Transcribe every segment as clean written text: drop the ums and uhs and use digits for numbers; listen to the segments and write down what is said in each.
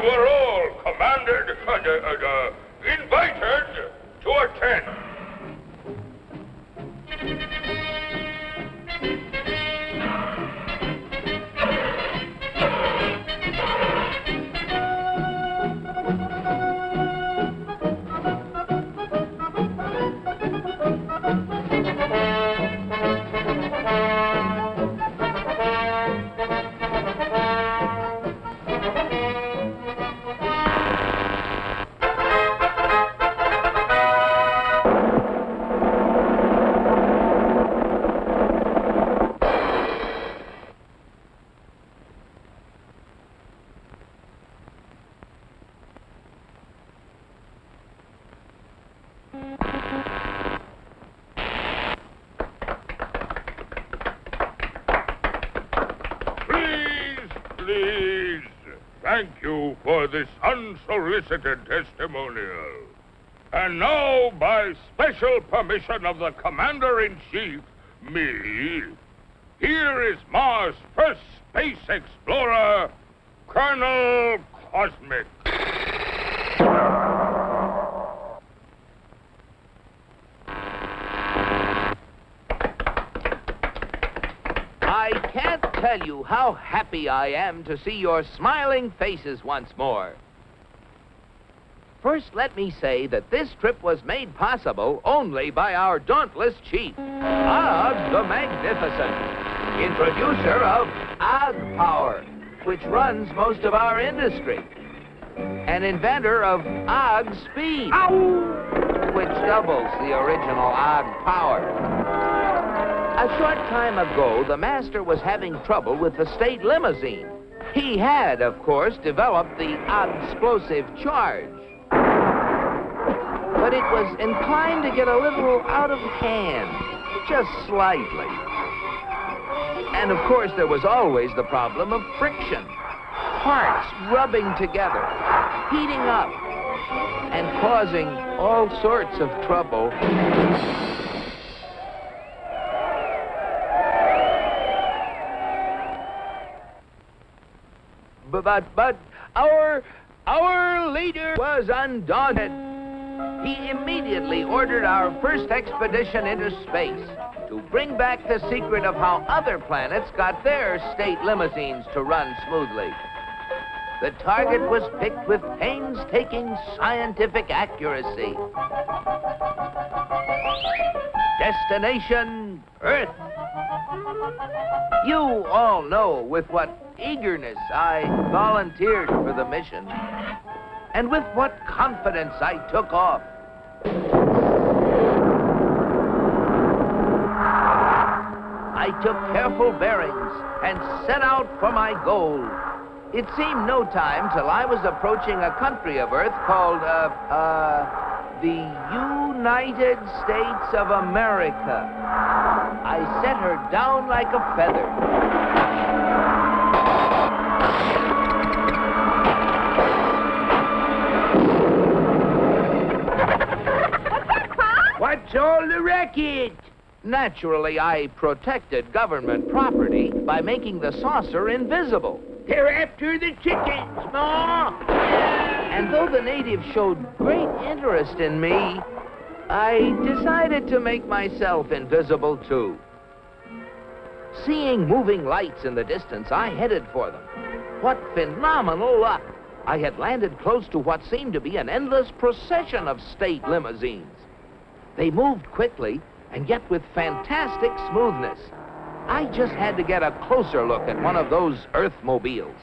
were all commanded, invited to attend. Please, thank you for this unsolicited testimonial. And now, by special permission of the Commander-in-Chief, me, here is Mars' first space explorer, Colonel Cosmic. I can't tell you how happy I am to see your smiling faces once more. First, let me say that this trip was made possible only by our dauntless chief, Og the Magnificent, introducer of Og Power, which runs most of our industry, and inventor of Og Speed, which doubles the original Og Power. A short time ago, the master was having trouble with the state limousine. He had, of course, developed the explosive charge. But it was inclined to get a little out of hand, just slightly. And of course, there was always the problem of friction. Parts rubbing together, heating up, and causing all sorts of trouble. But our leader was undaunted. He immediately ordered our first expedition into space to bring back the secret of how other planets got their state limousines to run smoothly. The target was picked with painstaking scientific accuracy. Destination, Earth. You all know with what eagerness I volunteered for the mission, and with what confidence I took off. I took careful bearings and set out for my goal. It seemed no time till I was approaching a country of Earth called, the United States of America. I set her down like a feather. What's all the racket? Naturally, I protected government property by making the saucer invisible. They're after the chickens, Ma! And though the natives showed great interest in me, I decided to make myself invisible, too. Seeing moving lights in the distance, I headed for them. What phenomenal luck! I had landed close to what seemed to be an endless procession of state limousines. They moved quickly, and yet with fantastic smoothness. I just had to get a closer look at one of those Earthmobiles.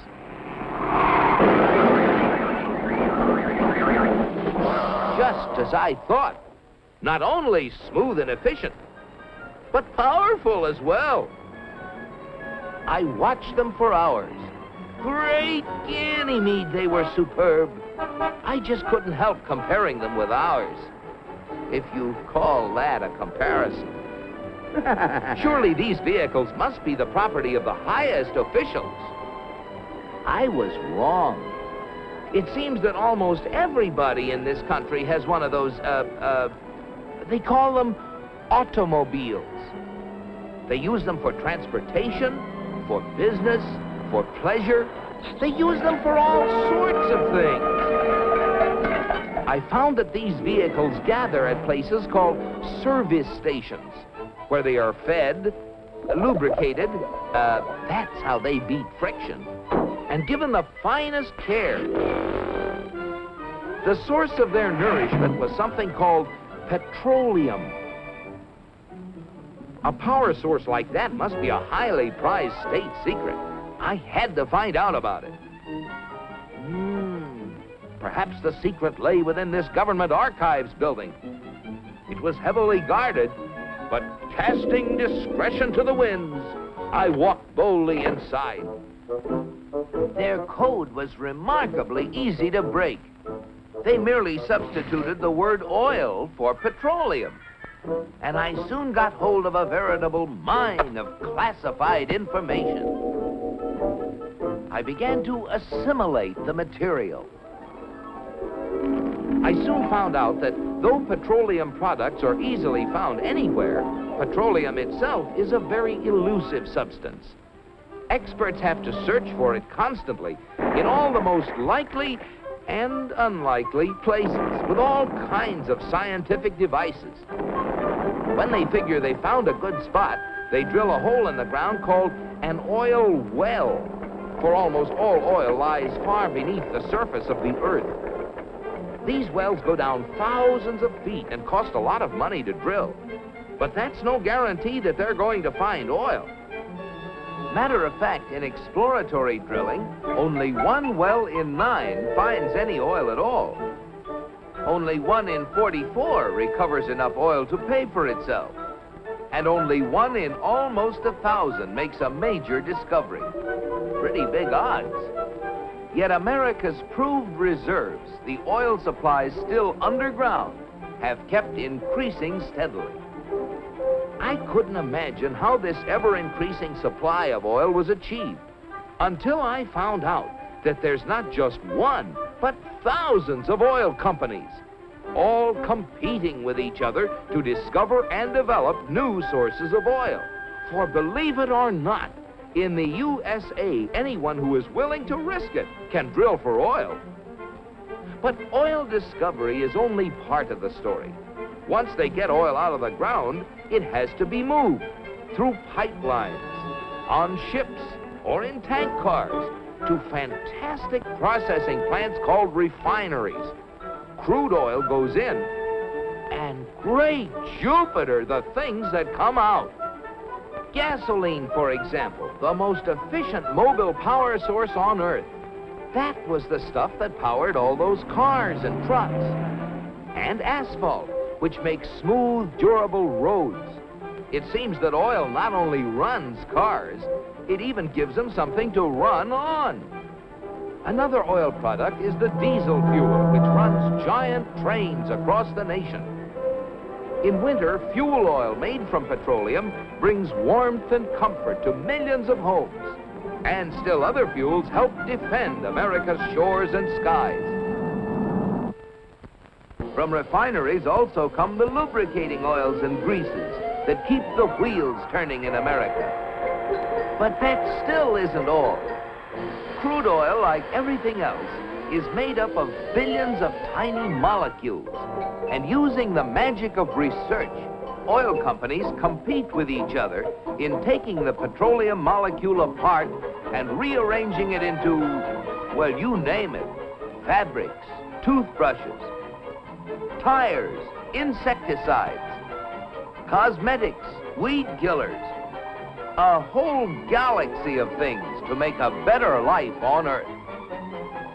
Just as I thought. Not only smooth and efficient, but powerful as well. I watched them for hours. Great Ganymede, they were superb. I just couldn't help comparing them with ours, if you call that a comparison. Surely these vehicles must be the property of the highest officials. I was wrong. It seems that almost everybody in this country has one of those, they call them automobiles. They use them for transportation, for business, for pleasure. They use them for all sorts of things. I found that these vehicles gather at places called service stations, where they are fed, lubricated, that's how they beat friction, and given the finest care. The source of their nourishment was something called petroleum. A power source like that must be a highly prized state secret. I had to find out about it. Perhaps the secret lay within this government archives building. It was heavily guarded, but casting discretion to the winds, I walked boldly inside. Their code was remarkably easy to break. They merely substituted the word oil for petroleum. And I soon got hold of a veritable mine of classified information. I began to assimilate the material. I soon found out that though petroleum products are easily found anywhere, petroleum itself is a very elusive substance. Experts have to search for it constantly in all the most likely and unlikely places with all kinds of scientific devices. When they figure they found a good spot, they drill a hole in the ground called an oil well, for almost all oil lies far beneath the surface of the earth. These wells go down thousands of feet and cost a lot of money to drill. But that's no guarantee that they're going to find oil. Matter of fact, in exploratory drilling, only 1 well in 9 finds any oil at all. Only 1 in 44 recovers enough oil to pay for itself. And only 1 in almost 1,000 makes a major discovery. Pretty big odds. Yet America's proved reserves, the oil supplies still underground, have kept increasing steadily. I couldn't imagine how this ever-increasing supply of oil was achieved until I found out that there's not just 1, but thousands of oil companies, all competing with each other to discover and develop new sources of oil. For believe it or not, in the USA, anyone who is willing to risk it can drill for oil. But oil discovery is only part of the story. Once they get oil out of the ground, it has to be moved through pipelines, on ships, or in tank cars to fantastic processing plants called refineries. Crude oil goes in, and great Jupiter, the things that come out. Gasoline, for example, the most efficient mobile power source on Earth. That was the stuff that powered all those cars and trucks. And asphalt, which makes smooth, durable roads. It seems that oil not only runs cars, it even gives them something to run on. Another oil product is the diesel fuel, which runs giant trains across the nation. In winter, fuel oil made from petroleum brings warmth and comfort to millions of homes. And still other fuels help defend America's shores and skies. From refineries also come the lubricating oils and greases that keep the wheels turning in America. But that still isn't all. Crude oil, like everything else, is made up of billions of tiny molecules. And using the magic of research, oil companies compete with each other in taking the petroleum molecule apart and rearranging it into, well, you name it, fabrics, toothbrushes, tires, insecticides, cosmetics, weed killers, a whole galaxy of things to make a better life on Earth.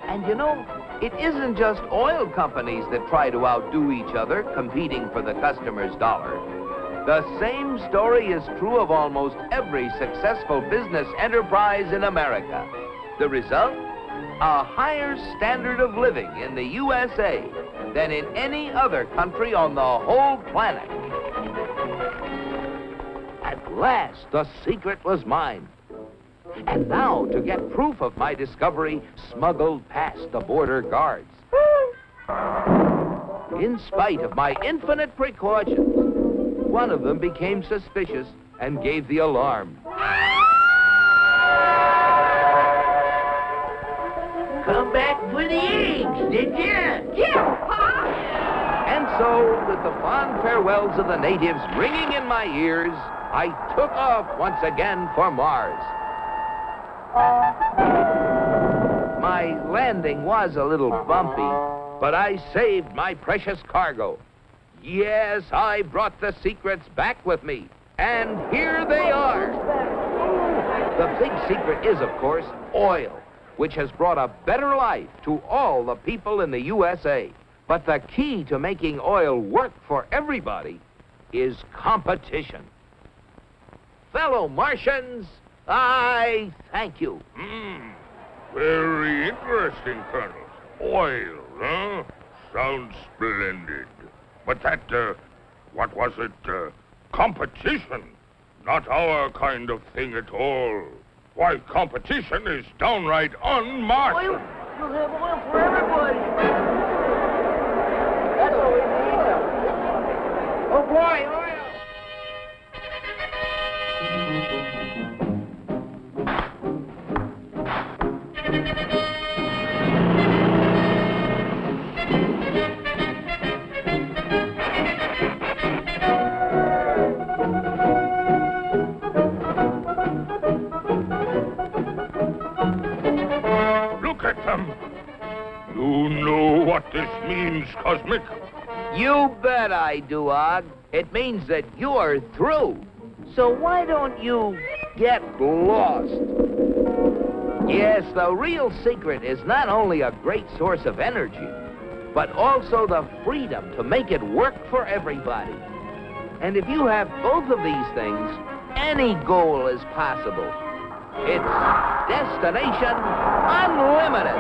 And you know, it isn't just oil companies that try to outdo each other, competing for the customer's dollar. The same story is true of almost every successful business enterprise in America. The result? A higher standard of living in the USA than in any other country on the whole planet. At last, the secret was mine. And now, to get proof of my discovery, smuggled past the border guards. In spite of my infinite precautions, one of them became suspicious and gave the alarm. come back for the eggs, did you? Yeah, Pa! And so, with the fond farewells of the natives ringing in my ears, I took off once again for Mars. My landing was a little bumpy, but I saved my precious cargo. Yes, I brought the secrets back with me, and here they are. The big secret is, of course, oil, which has brought a better life to all the people in the USA. But the key to making oil work for everybody is competition. Fellow Martians, I thank you. Very interesting, Colonel. Oil, huh? Sounds splendid. But that, what was it? Competition. Not our kind of thing at all. Why, competition is downright un-Martian. Oil? We'll have oil for everybody. That's what we need. Oh, boy, oil! Look at them. You know what this means, Cosmic? You bet I do, Og. It means that you're through. So why don't you get lost? Yes, the real secret is not only a great source of energy, but also the freedom to make it work for everybody. And if you have both of these things, any goal is possible. It's Destination Unlimited.